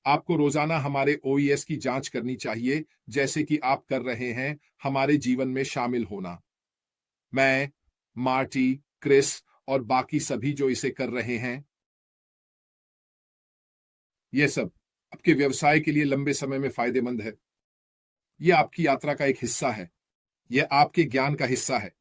आपको रोजाना हमारे ओईएस की जांच करनी चाहिए, जैसे कि आप कर रहे हैं हमारे जीवन में शामिल होना। मैं, मार्टी, क्रिस और बाकी सभी जो इसे कर रहे हैं, यह सब आपके व्यवसाय के लिए लंबे समय में फायदेमंद है। यह आपकी यात्रा का एक हिस्सा है। यह आपके ज्ञान का हिस्सा है।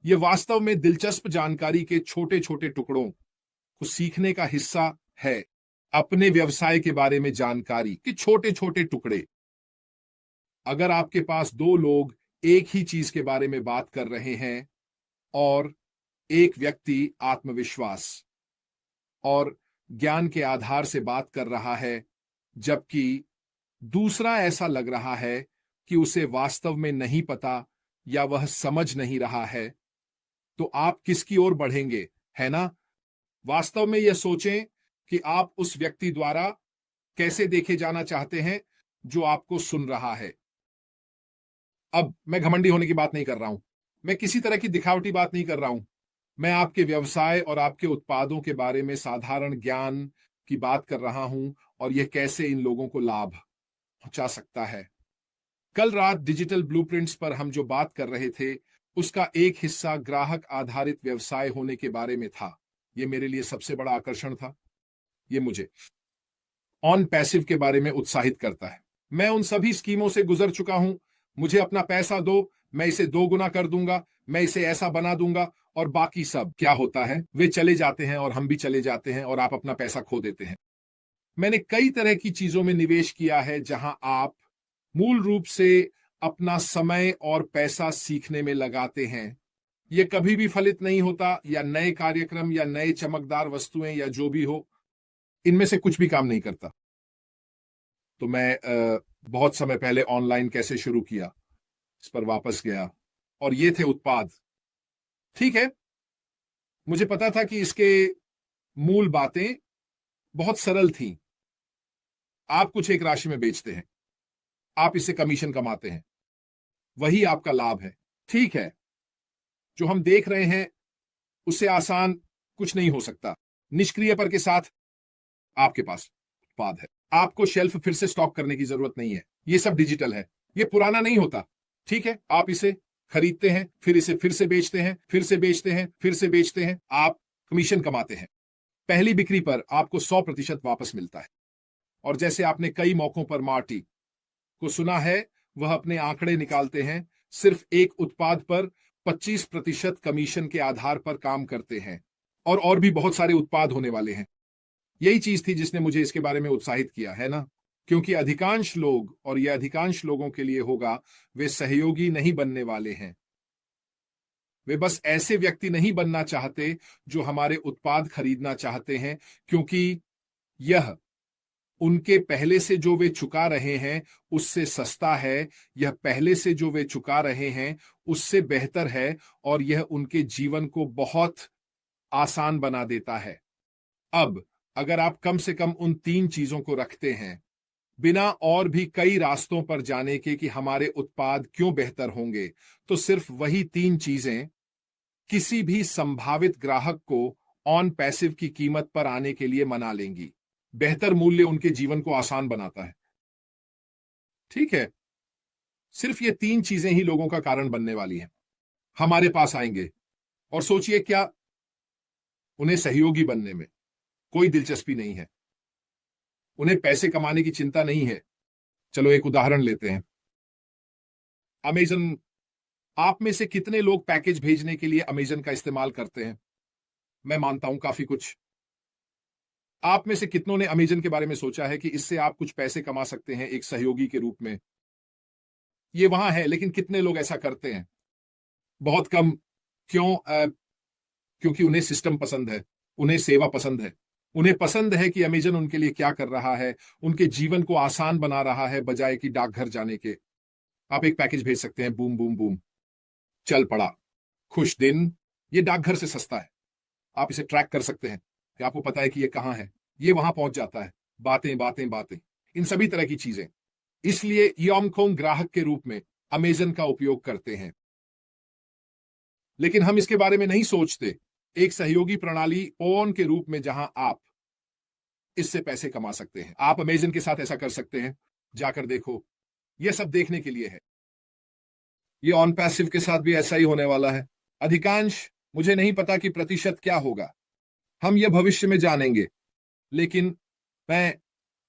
यह वास्तव में दिलचस्प जानकारी के छोटे छोटे टुकड़ों को सीखने का हिस्सा है। अपने व्यवसाय के बारे में जानकारी के छोटे छोटे टुकड़े। अगर आपके पास दो लोग एक ही चीज के बारे में बात कर रहे हैं और एक व्यक्ति आत्मविश्वास और ज्ञान के आधार से बात कर रहा है, जबकि दूसरा ऐसा लग रहा है कि उसे वास्तव में नहीं पता या वह समझ नहीं रहा है, तो आप किसकी ओर बढ़ेंगे, है ना? वास्तव में यह सोचें कि आप उस व्यक्ति द्वारा कैसे देखे जाना चाहते हैं जो आपको सुन रहा है। अब मैं घमंडी होने की बात नहीं कर रहा हूं। मैं किसी तरह की दिखावटी बात नहीं कर रहा हूं। मैं आपके व्यवसाय और आपके उत्पादों के बारे में साधारण ज्ञान की बात कर रहा हूं और यह कैसे इन लोगों को लाभ पहुंचा सकता है। कल रात डिजिटल ब्लूप्रिंट्स पर हम जो बात कर रहे थे, उसका एक हिस्सा ग्राहक आधारित व्यवसाय होने के बारे में था। यह मेरे लिए सबसे बड़ा आकर्षण था। यह मुझे ऑन पैसिव के बारे में उत्साहित करता है। मैं उन सभी स्कीमों से गुजर चुका हूं। मुझे अपना पैसा दो, मैं इसे 2 गुना कर दूंगा, मैं इसे ऐसा बना दूंगा, और बाकी सब क्या होता है, वे चले जाते हैं और हम भी चले जाते हैं और आप अपना पैसा खो देते हैं। मैंने कई तरह की चीजों में निवेश किया है जहां आप मूल रूप से अपना समय और पैसा सीखने में लगाते हैं। यह कभी भी फलित नहीं होता, या नए कार्यक्रम या नए चमकदार वस्तुएं या जो भी हो, इनमें से कुछ भी काम नहीं करता। तो मैं बहुत समय पहले ऑनलाइन कैसे शुरू किया, इस पर वापस गया, और ये थे उत्पाद। ठीक है, मुझे पता था कि इसके मूल बातें बहुत सरल थीं। आप कुछ एक राशि में बेचते हैं, आप इससे कमीशन कमाते हैं, वही आपका लाभ है। ठीक है, जो हम देख रहे हैं उससे आसान कुछ नहीं हो सकता। निष्क्रिय पर के साथ आपके पास उत्पाद है। आपको शेल्फ फिर से स्टॉक करने की जरूरत नहीं है। ये सब डिजिटल है, ये पुराना नहीं होता। ठीक है, आप इसे खरीदते हैं, फिर इसे फिर से बेचते हैं, फिर से बेचते हैं, फिर से बेचते हैं, आप कमीशन कमाते हैं। पहली बिक्री पर आपको 100% वापस मिलता है। और जैसे आपने कई मौकों पर मार्टी को सुना है, वह अपने आंकड़े निकालते हैं, सिर्फ एक उत्पाद पर 25% कमीशन के आधार पर काम करते हैं, और भी बहुत सारे उत्पाद होने वाले हैं। यही चीज थी जिसने मुझे इसके बारे में उत्साहित किया, है ना? क्योंकि अधिकांश लोग, और यह अधिकांश लोगों के लिए होगा, वे सहयोगी नहीं बनने वाले हैं। वे बस ऐसे व्यक्ति नहीं बनना चाहते जो हमारे उत्पाद खरीदना चाहते हैं, क्योंकि यह उनके पहले से जो वे चुका रहे हैं उससे सस्ता है, यह पहले से जो वे चुका रहे हैं उससे बेहतर है, और यह उनके जीवन को बहुत आसान बना देता है। अब अगर आप कम से कम उन 3 चीजों को रखते हैं, बिना और भी कई रास्तों पर जाने के कि हमारे उत्पाद क्यों बेहतर होंगे, तो सिर्फ वही 3 चीजें किसी भी संभावित ग्राहक को ऑन पैसिव की कीमत पर आने के लिए मना लेंगी। बेहतर मूल्य उनके जीवन को आसान बनाता है। ठीक है, सिर्फ ये 3 चीजें ही लोगों का कारण बनने वाली हैं। हमारे पास आएंगे और सोचिए, क्या उन्हें सहयोगी बनने में कोई दिलचस्पी नहीं है? उन्हें पैसे कमाने की चिंता नहीं है। चलो एक उदाहरण लेते हैं, अमेजन। आप में से कितने लोग पैकेज भेजने के लिए अमेजन का इस्तेमाल करते हैं? मैं मानता हूं काफी कुछ। आप में से कितनों ने अमेजन के बारे में सोचा है कि इससे आप कुछ पैसे कमा सकते हैं एक सहयोगी के रूप में? ये वहां है, लेकिन कितने लोग ऐसा करते हैं? बहुत कम। क्यों? क्योंकि उन्हें सिस्टम पसंद है, उन्हें सेवा पसंद है, उन्हें पसंद है कि अमेजन उनके लिए क्या कर रहा है, उनके जीवन को आसान बना रहा है बजाय कि डाकघर जाने के। आप एक पैकेज भेज सकते हैं, बूम बूम बूम, चल पड़ा, खुश दिन। ये डाकघर से सस्ता है। आप इसे ट्रैक कर सकते हैं कि आपको पता है कि ये कहां है, ये वहां पहुंच जाता है। बातें बातें बातें, इन सभी तरह की चीजें। इसलिए योमकोंग ग्राहक के रूप में अमेजन का उपयोग करते हैं। लेकिन हम इसके बारे में नहीं सोचते। एक सहयोगी प्रणाली ओन के रूप में, जहां आप इससे पैसे कमा सकते हैं। आप अमेजन के साथ ऐसा कर सकते हैं, जाकर देखो। यह सब देखने के लिए है। ये ऑन पैसिव के साथ भी ऐसा ही होने वाला है। अधिकांश, मुझे नहीं पता कि प्रतिशत क्या होगा, हम यह भविष्य में जानेंगे, लेकिन मैं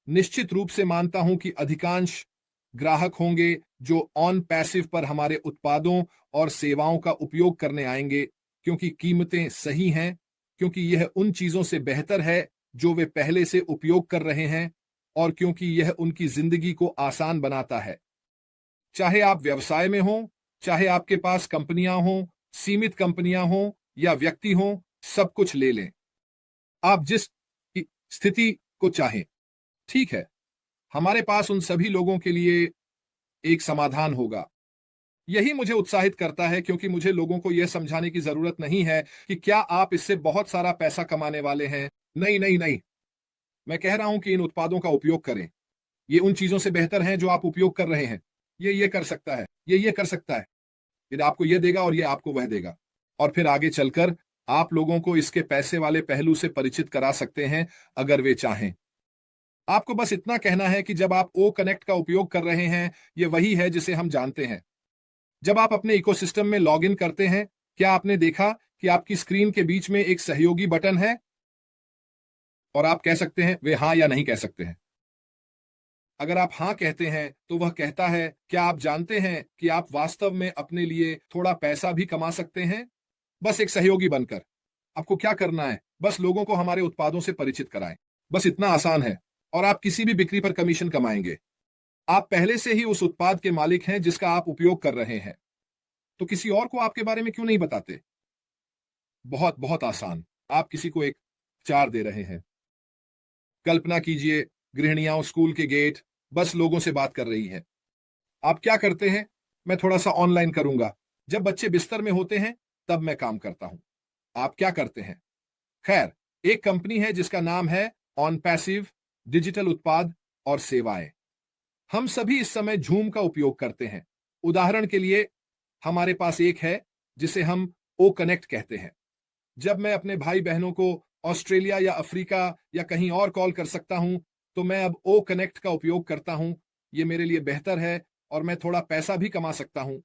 निश्चित रूप से मानता हूं कि अधिकांश ग्राहक होंगे जो ऑन पैसिव पर हमारे उत्पादों और सेवाओं का उपयोग करने आएंगे, क्योंकि कीमतें सही हैं, क्योंकि यह उन चीजों से बेहतर है जो वे पहले से उपयोग कर रहे हैं, और क्योंकि यह उनकी जिंदगी को आसान बनाता है। चाहे आप व्यवसाय में हो, चाहे आपके पास कंपनियां हों, सीमित कंपनियां हों या व्यक्ति हों, सब कुछ ले लें। आप जिस स्थिति को चाहें, ठीक है, हमारे पास उन सभी लोगों के लिए एक समाधान होगा। यही मुझे उत्साहित करता है, क्योंकि मुझे लोगों को यह समझाने की जरूरत नहीं है कि क्या आप इससे बहुत सारा पैसा कमाने वाले हैं। नहीं नहीं नहीं, मैं कह रहा हूं कि इन उत्पादों का उपयोग करें। ये उन चीजों से बेहतर हैं जो आप उपयोग कर रहे हैं। ये कर सकता है, ये कर सकता है, ये आपको ये देगा और ये आपको वह देगा। और फिर आगे चलकर आप लोगों को इसके पैसे वाले पहलू से परिचित करा सकते हैं अगर वे चाहें। आपको बस इतना कहना है कि जब आप ओ कनेक्ट का उपयोग कर रहे हैं, ये वही है जिसे हम जानते हैं। जब आप अपने इकोसिस्टम में लॉग इन करते हैं, क्या आपने देखा कि आपकी स्क्रीन के बीच में एक सहयोगी बटन है, और आप कह सकते हैं वे हां या नहीं कह सकते हैं। अगर आप हां कहते हैं तो वह कहता है, क्या आप जानते हैं कि आप वास्तव में अपने लिए थोड़ा पैसा भी कमा सकते हैं, बस एक सहयोगी बनकर। आपको क्या करना है, बस लोगों को हमारे उत्पादों से परिचित कराएं। बस इतना आसान है, और आप किसी भी बिक्री पर कमीशन कमाएंगे। आप पहले से ही उस उत्पाद के मालिक हैं जिसका आप उपयोग कर रहे हैं, तो किसी और को आपके बारे में क्यों नहीं बताते। बहुत बहुत आसान। आप किसी को एक 4 दे रहे हैं। कल्पना कीजिए, गृहिणियां स्कूल के गेट बस लोगों से बात कर रही है। आप क्या करते हैं, मैं थोड़ा सा ऑनलाइन करूंगा। जब बच्चे बिस्तर में होते हैं तब मैं काम करता हूं। आप क्या करते हैं। खैर, एक कंपनी है जिसका नाम है ऑन पैसिव डिजिटल उत्पाद और सेवाएं। हम सभी इस समय झूम का उपयोग करते हैं। उदाहरण के लिए, हमारे पास एक है जिसे हम ओ कनेक्ट कहते हैं। जब मैं अपने भाई बहनों को ऑस्ट्रेलिया या अफ्रीका या कहीं और कॉल कर सकता हूं, तो मैं अब ओ कनेक्ट का उपयोग करता हूं। यह मेरे लिए बेहतर है, और मैं थोड़ा पैसा भी कमा सकता हूं।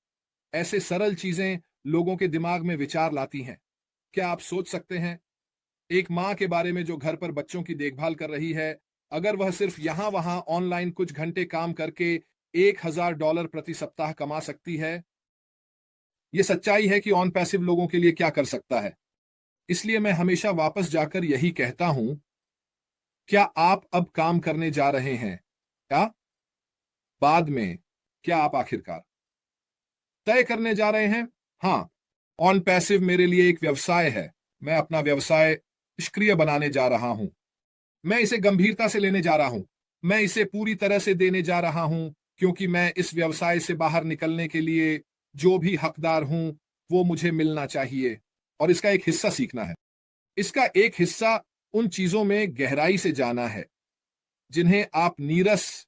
ऐसे सरल चीजें लोगों के दिमाग में विचार लाती हैं। क्या आप सोच सकते हैं, एक मां के बारे में जो घर पर बच्चों की देखभाल कर रही है, अगर वह सिर्फ यहां वहां ऑनलाइन कुछ घंटे काम करके $1000 प्रति सप्ताह कमा सकती है। यह सच्चाई है कि ऑन पैसिव लोगों के लिए क्या कर सकता है। इसलिए मैं हमेशा वापस जाकर यही कहता हूं, क्या आप अब काम करने जा रहे हैं, क्या बाद में, क्या आप आखिरकार तय करने जा रहे हैं। हां, ऑन पैसिव मेरे लिए एक व्यवसाय है। मैं अपना व्यवसाय निष्क्रिय बनाने जा रहा हूं। मैं इसे गंभीरता से लेने जा रहा हूं। मैं इसे पूरी तरह से देने जा रहा हूं, क्योंकि मैं इस व्यवसाय से बाहर निकलने के लिए जो भी हकदार हूं, वो मुझे मिलना चाहिए, और इसका एक हिस्सा सीखना है। इसका एक हिस्सा उन चीजों में गहराई से जाना है जिन्हें आप नीरस,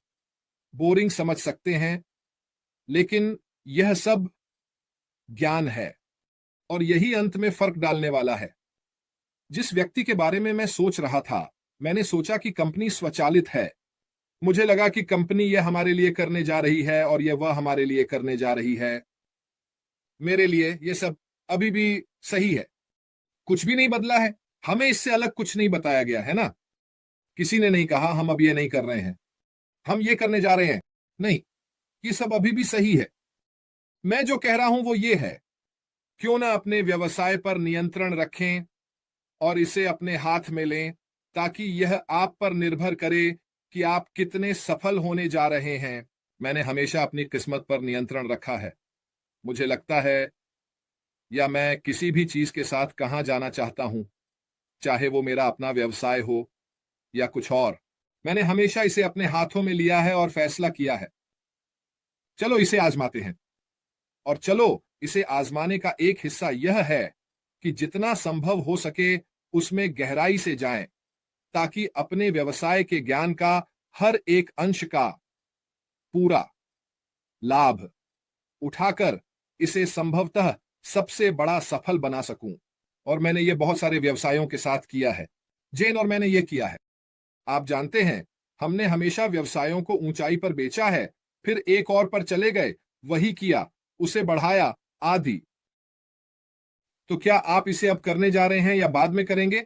बोरिंग समझ सकते हैं, लेकिन यह सब ज्ञान है, और यही अंत में फर्क डालने वाला है। जिस व्यक्ति के बारे में मैं सोच रहा था, मैंने सोचा कि कंपनी स्वचालित है। मुझे लगा कि कंपनी यह हमारे लिए करने जा रही है और यह वह हमारे लिए करने जा रही है। मेरे लिए यह सब अभी भी सही है। कुछ भी नहीं बदला है। हमें इससे अलग कुछ नहीं बताया गया है ना। किसी ने नहीं कहा हम अब ये नहीं कर रहे हैं, हम ये करने जा रहे हैं। नहीं, ये सब अभी भी सही है। मैं जो कह रहा हूं वो ये है, क्यों ना अपने व्यवसाय पर नियंत्रण रखें और इसे अपने हाथ में लें, ताकि यह आप पर निर्भर करे कि आप कितने सफल होने जा रहे हैं। मैंने हमेशा अपनी किस्मत पर नियंत्रण रखा है। मुझे लगता है, या मैं किसी भी चीज के साथ कहां जाना चाहता हूं, चाहे वो मेरा अपना व्यवसाय हो या कुछ और, मैंने हमेशा इसे अपने हाथों में लिया है और फैसला किया है, चलो इसे आजमाते हैं। और चलो इसे आजमाने का एक हिस्सा यह है कि जितना संभव हो सके उसमें गहराई से जाएं, ताकि अपने व्यवसाय के ज्ञान का हर एक अंश का पूरा लाभ उठाकर इसे संभवतः सबसे बड़ा सफल बना सकूं। और मैंने ये बहुत सारे व्यवसायों के साथ किया है। जेन और मैंने ये किया है। आप जानते हैं, हमने हमेशा व्यवसायों को ऊंचाई पर बेचा है, फिर एक और पर चले गए, वही किया, उसे बढ़ाया, आदि। तो क्या आप इसे अब करने जा रहे हैं या बाद में करेंगे?